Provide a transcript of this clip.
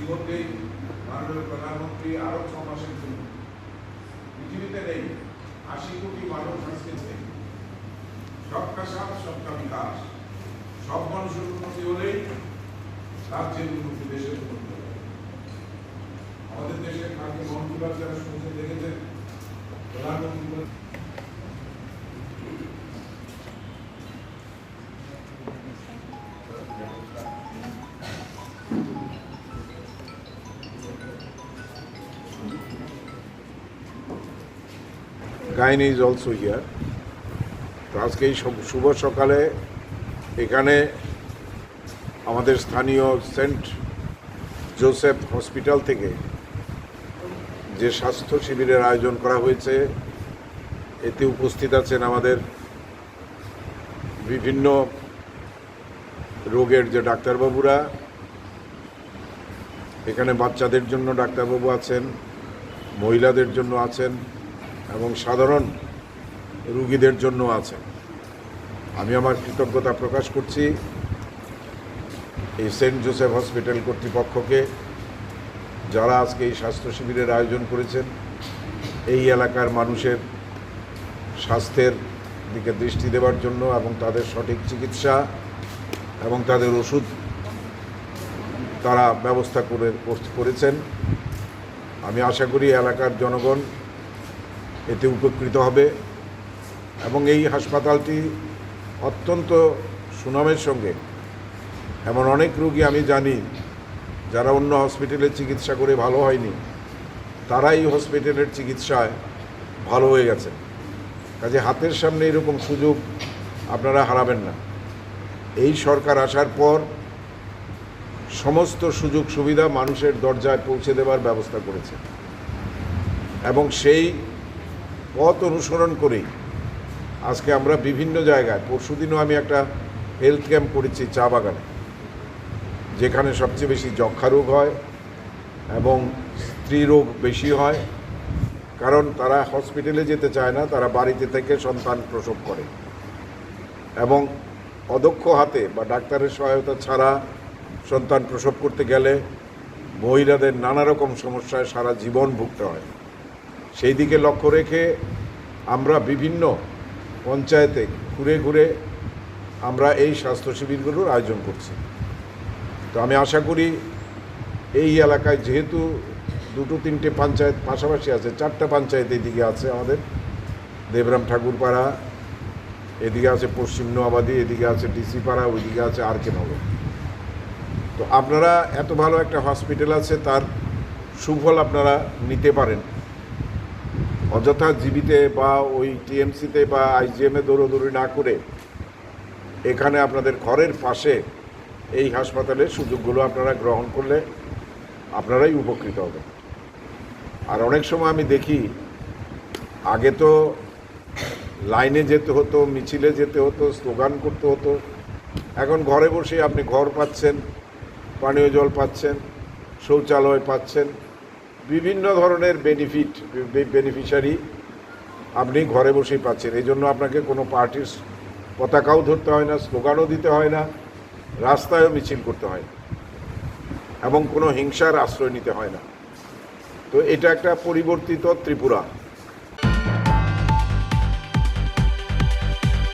ইতিমধ্যেই মাননীয় প্রধানমন্ত্রী আরো 6 মাসের জন্য পৃথিবীতে নেই 80 কোটি মানুষ আজকে নেই। সবকা সাথ সবকা বিকাশ, সব মানুষের উন্নতি হলেই রাজ্যের উন্নতি, দেশের উন্নতি হবে। আমাদের দেশে কালকে মন কি বাত যারা শুনতে দেখেছেন, প্রধানমন্ত্রী গাইনি ইজ অলসো হিয়ার। তো আজকে এই শুভ সকালে এখানে আমাদের স্থানীয় সেন্ট জোসেফ হসপিটাল থেকে যে স্বাস্থ্য শিবিরের আয়োজন করা হয়েছে, এতে উপস্থিত আছেন আমাদের বিভিন্ন রোগের যে ডাক্তারবাবুরা। এখানে বাচ্চাদের জন্য ডাক্তারবাবু আছেন, মহিলাদের জন্য আছেন এবং সাধারণ রোগীদের জন্য আছেন। আমি আমার কৃতজ্ঞতা প্রকাশ করছি এই সেন্ট জোসেফ হসপিটাল কর্তৃপক্ষকে, যারা আজকে এই স্বাস্থ্য শিবিরের আয়োজন করেছেন। এই এলাকার মানুষের স্বাস্থ্যের দিকে দৃষ্টি দেওয়ার জন্য এবং তাদের সঠিক চিকিৎসা এবং তাদের ওষুধ তারা ব্যবস্থা করেছেন। আমি আশা করি এলাকার জনগণ এতে উপকৃত হবে এবং এই হাসপাতালটি অত্যন্ত সুনামের সঙ্গে, এমন অনেক রোগী আমি জানি যারা অন্য হসপিটালে চিকিৎসা করে ভালো হয়নি, তারা এই হসপিটালের চিকিৎসায় ভালো হয়ে গেছেন। কাজে হাতের সামনে এরকম সুযোগ আপনারা হারাবেন না। এই সরকার আসার পর সমস্ত সুযোগ সুবিধা মানুষের দরজায় পৌঁছে দেওয়ার ব্যবস্থা করেছে এবং সেই পথ অনুসরণ করেই আজকে আমরা বিভিন্ন জায়গায়, পরশুদিনও আমি একটা হেলথ ক্যাম্প করেছি চা বাগানে, যেখানে সবচেয়ে বেশি যক্ষা রোগ হয় এবং স্ত্রী রোগ বেশি হয়, কারণ তারা হসপিটালে যেতে চায় না, তারা বাড়িতে থেকে সন্তান প্রসব করে এবং অদক্ষ হাতে বা ডাক্তারের সহায়তা ছাড়া সন্তান প্রসব করতে গেলে মহিলাদের নানা রকম সমস্যায় সারা জীবন ভুগতে হয়। সেই দিকে লক্ষ্য রেখে আমরা বিভিন্ন পঞ্চায়েতে ঘুরে ঘুরে আমরা এই স্বাস্থ্য শিবিরগুলোর আয়োজন করছি। তো আমি আশা করি এই এলাকায়, যেহেতু 2-3টে পঞ্চায়েত পাশাপাশি আছে, 4টা পঞ্চায়েত এদিকে আছে, আমাদের দেবরাম ঠাকুরপাড়া, এদিকে আছে পশ্চিম নোয়াবাদী, এদিকে আছে ডিসি পাড়া, ওইদিকে আছে আর.কে. নগর। তো আপনারা এত ভালো একটা হসপিটাল আছে, তার সুফল আপনারা নিতে পারেন। অযথা জীবিতে বা ওই টিএমসিতে বা আইজিএমে দৌড়দৌড়ি না করে এখানে আপনাদের ঘরের পাশে এই হাসপাতালের সুযোগগুলো আপনারা গ্রহণ করলে আপনারাই উপকৃত হবেন। আর অনেক সময় আমি দেখি, আগে তো লাইনে যেতে হতো, মিছিলে যেতে হতো, স্লোগান করতে হতো। এখন ঘরে বসে আপনি ঘর পাচ্ছেন, পানীয় জল পাচ্ছেন, শৌচালয় পাচ্ছেন, বিভিন্ন ধরনের বেনিফিশিয়ারি আপনি ঘরে বসেই পাচ্ছেন। এই জন্য আপনাকে কোনো পার্টির পতাকাও ধরতে হয় না, স্লোগানও দিতে হয় না, রাস্তায়ও মিছিল করতে হয় না এবং কোনো হিংসার আশ্রয় নিতে হয় না। তো এটা একটা পরিবর্তিত ত্রিপুরা।